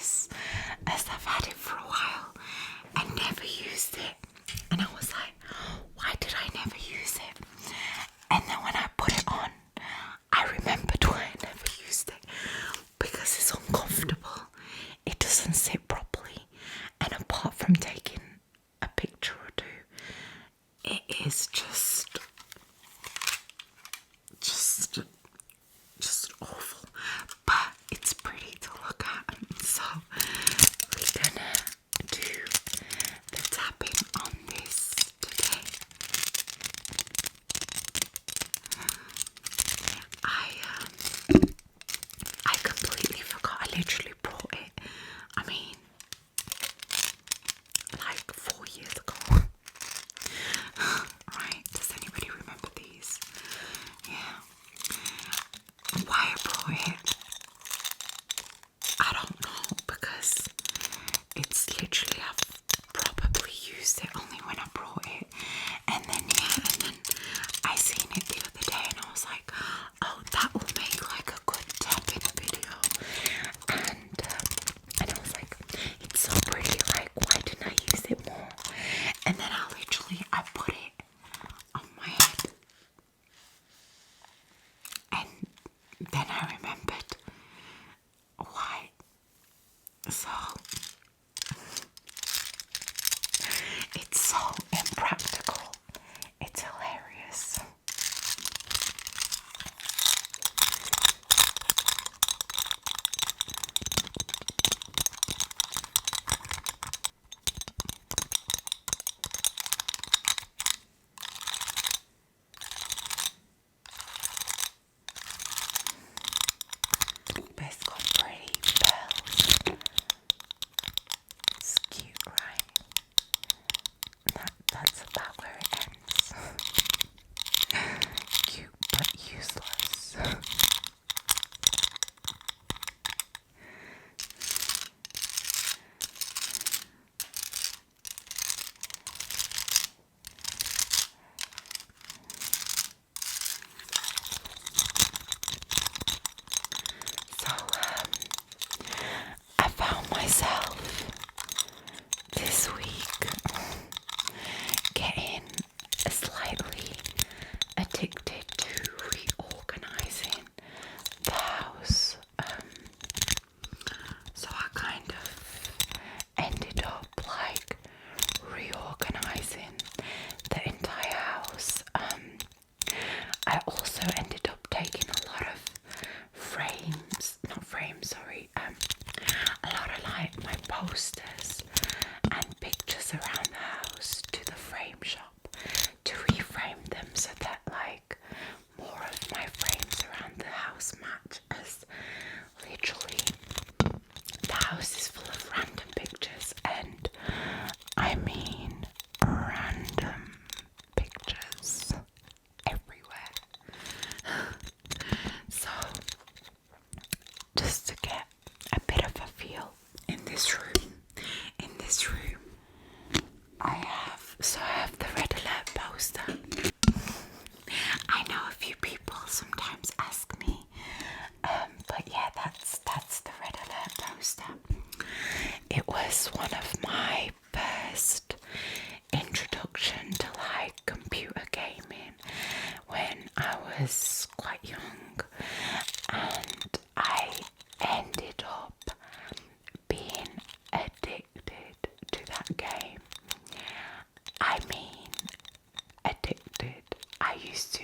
this as I've had it for a while and never used it. And I was like, why did I never use it? And then when I put it on, I remembered why I never used it. Because it's uncomfortable. It doesn't sit properly. And apart from taking a picture or two, it is just awful. But it's pretty to look at. So we're gonna do the tapping on this today. I completely forgot. I literally brought it. I mean, like 4 years ago. Right? Does anybody remember these? Yeah. Why I brought it, I don't know, because it's literally, I've probably used it only when I brought it, and then I seen it the other day and I was like, oh, that will make like a good tapping video, and I was like, it's so pretty, like why didn't I use it more? And then I put it on my head, and then I remembered why. So it's so impractical. It's hilarious. But it's got pretty bells. It's cute, right? That's about where it ends. Cute but useless. So, I found myself this week getting slightly addicted to reorganizing the house. So I kind of ended up like reorganizing the entire house. I also ended up taking a lot of a lot of like my posters and pictures around the house to the frame shop to reframe them so that like more of my frames around the house match, as literally the house is full of random pictures, and I mean random pictures everywhere. So just to get a bit of a feel in this room, I have the Red Alert poster. I know a few people sometimes ask me, but yeah, that's the Red Alert poster. It was one of my first introduction to like computer gaming when I was quite young, and I ended up being addicted to that game. I mean, addicted. I used to,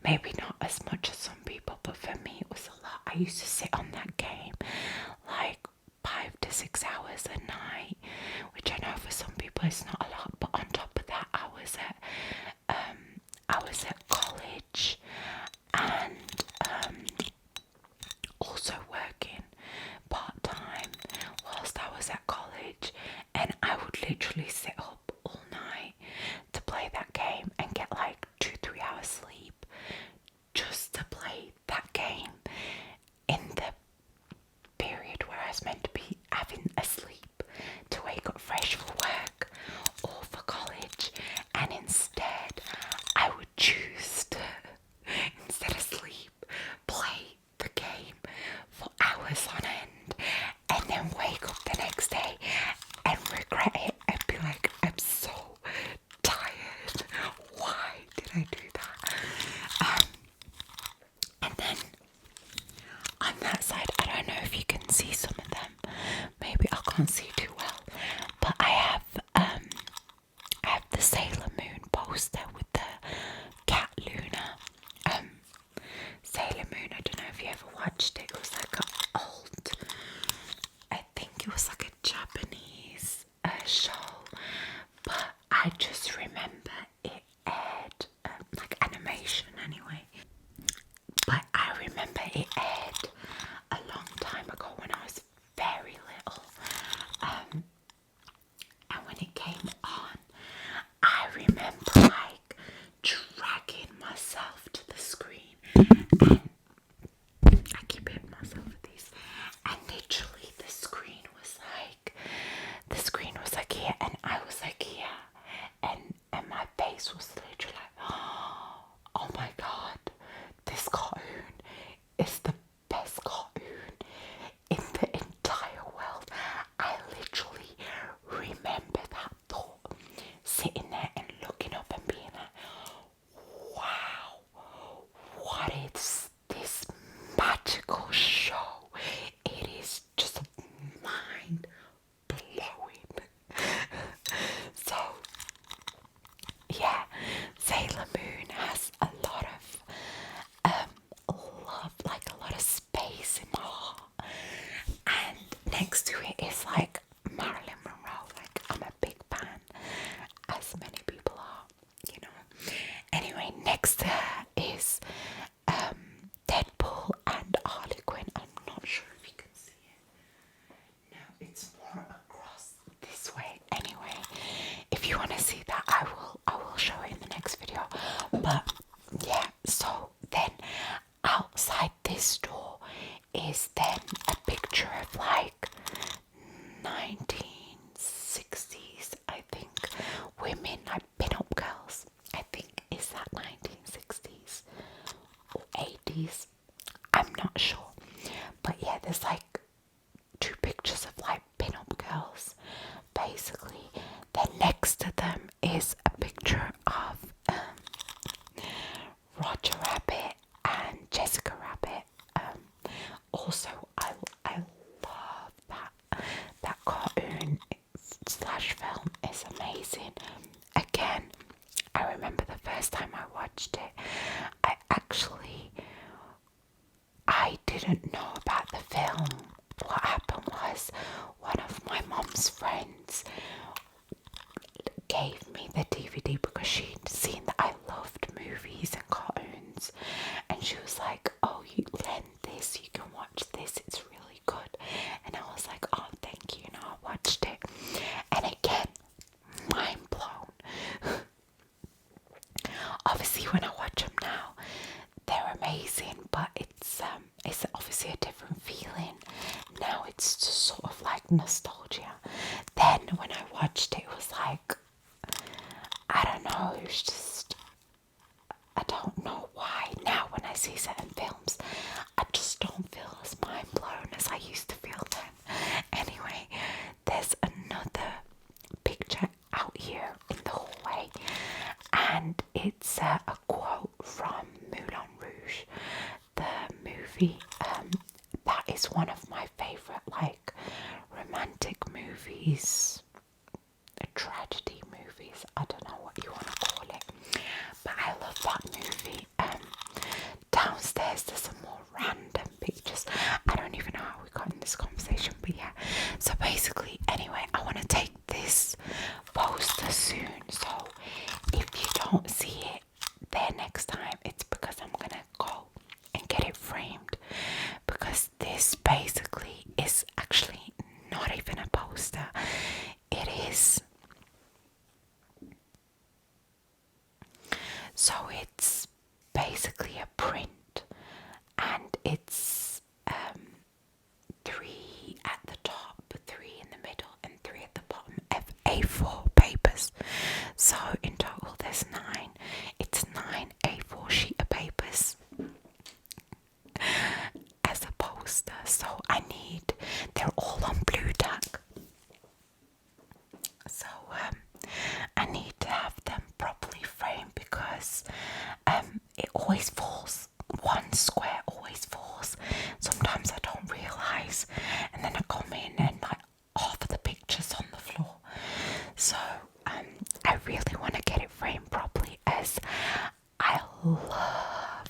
maybe not as much as some people, but for me it was a lot. I used to sit on that game like 5 to 6 hours a night, which I know for some people it's not a lot, but on top of that I was at college and also working part-time whilst I was at college, and I would literally sit up all night to play that game and get like 2-3 hours sleep just to play that game in the period where I was meant to be having a sleep to wake up fresh for work or for college, and instead I would choose show, but I just remember it aired, like animation anyway. But I remember it aired a long time ago when I was very little. And when it came on, I remember like dragging myself to the screen, and I keep hitting myself with these, and literally the screen was like here, and I was like here, and my face was literally like, oh my god, this cartoon is the best cartoon in the entire world. I literally remember that thought, sitting there and looking up and being like, wow, what is this magical show? It is just mind blowing. So yeah, Sailor Moon has a lot of love, like a lot of space in my heart. And next to it is like Marilyn Monroe. Like, I'm a big fan, as many people are, you know. Anyway, next to her is Deadpool and Harley Quinn. I'm not sure if you can see it. No, it's more across this way. Anyway, if you want to see that, I will show it in the next video. But yeah, so then outside this door is then a picture of like 1960s, I think, women, like pin-up girls. I think, is that 1960s or 80s? I'm not sure. But yeah, there's like two pictures of like pin-up girls, basically. Then next to them is a picture of Roger Rabbit and Jessica Rabbit. Also, I love that cartoon slash film is amazing. Again, I remember the first time I watched it, I didn't know about the film. What happened was, one of my mom's friends gave me the DVD because she'd seen that I loved movies and cartoons, and she was like, oh, you lend this, you can watch this, it's really good. And I was like, oh, thank you. And I watched it, and again, mind blown. Obviously when I watch them now, they're amazing, but it's obviously a different feeling. Now it's just sort of like nostalgia. Then when I watched it, it was like, I don't know, it was just, I don't know why. Now when I see certain films, I just don't feel as mind blown as I used to feel then. Anyway, there's another picture out here in the hallway, and it's a quote from Moulin Rouge, the movie. That is one of my favourite, like, romantic movies, tragedy movies, I don't know what you want to call it, but I love that movie. Downstairs there's some more random pictures. I don't even know how we got in this conversation, but yeah. So basically, anyway, I want to take this poster soon, so if you don't see it there next time, it's because I'm gonna go and get it framed, because this basically is actually not even a poster. It is, so it's basically a print, and it's 3 at the top, 3 in the middle, and 3 at the bottom of A4 papers. So in total there's 9. It's 9 A4 sheet of papers as a poster. So they're all on blue tack. So I need to have them properly framed, because it always falls. One square always falls. Sometimes I don't realise, and then I come in and like half of the pictures on the floor. So I really want to get it framed properly, as I love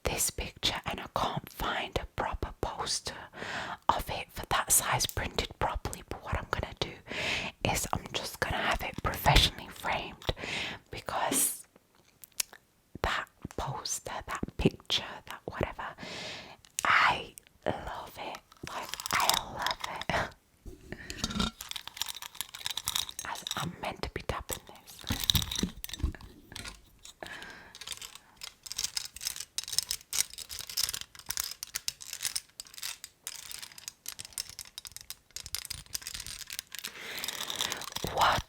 this picture and I can't find a proper poster of it for that size printed properly. But what I'm gonna do is I'm professionally framed, because that poster, that picture, that whatever, I love it. Like, I love it. As I'm meant to be tapping this. What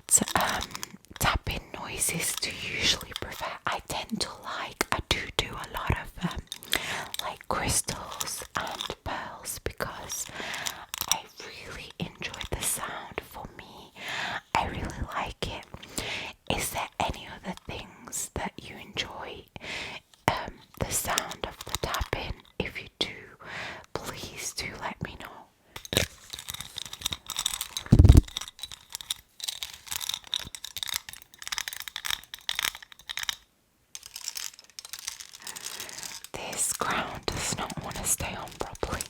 tapping noises do you usually prefer? I tend to I do a lot of like crystals and pearls, because I really enjoy the sound. For me, I really like it. Is there any other things that you enjoy the sound of the tapping? If you do, please do let me know. This crown does not want to stay on properly.